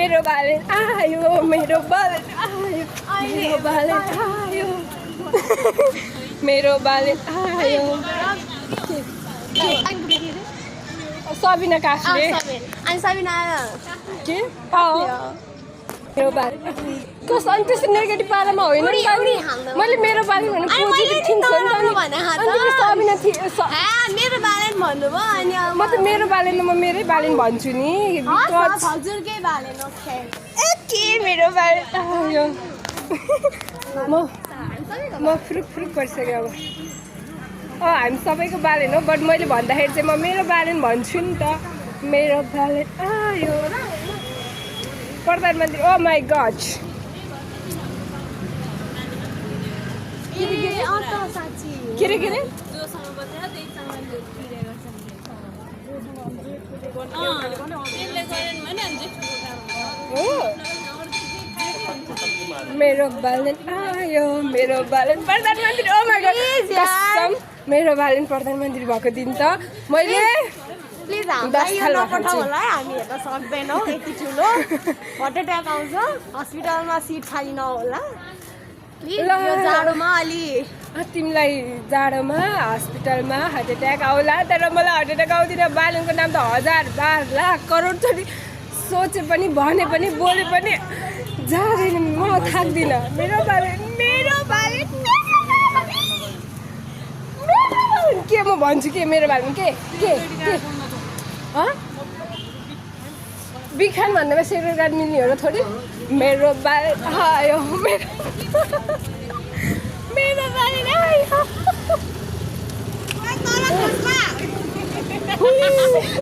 मेरो बालेन आयो मेरो बालेन आयो मेरो बालेन आयो मेरो बालेन आयो सबिना काफले अनि सबिना के मेरो बाले कस अनि त्यस्तो नेगेटिभ पारामा होइन नि मैले मेरो बाले भने पोजिटिभ थिङ्स हो नि अनि सबिना मेरो बालेन भन्नुभयो अनि म त मेरो बालेन म मेरै बालेन भन्छु नि हजुरकै बालेन ओके के मेरो बालेन आयो म फुरुक फुरुक परिसकेँ अब हामी सबैको बालेन हो बट मैले भन्दाखेरि चाहिँ म मेरो बालेन भन्छु नि त मेरो बालेन आयो प्रधानमन्त्री ओ माई गड के रे मेरो बालेन आयो मेरो बालेन प्रधानमन्त्री ओ माई गड कसम मेरो बालेन प्रधानमन्त्री भएको दिन त मैले प्लिज हामीलाई यो नपठाऊ होला हामी हेर्न सक्दैनौँ यति ठुलो हार्ट एट्याक आउँछ हस्पिटलमा सिट खाली नहोला प्लिज यो जाडोमा अलि तिमीलाई जाडोमा हस्पिटलमा हार्ट एट्याक आउला तर मलाई हार्ट एट्याक आउँदैन बालेनको नाम त 1000 12 लाख करोड चोटि सोचे पनि भने पनि बोले पनि जाँदैन म थाक्दिनँ मेरो बालेन के म भन्छु के मेरो बारेमा के बिखान भन्दामा सेक्रेट गार्ड मिल्ने हो र थोरै मेरो बालेन आयो मेरो बालेन आयो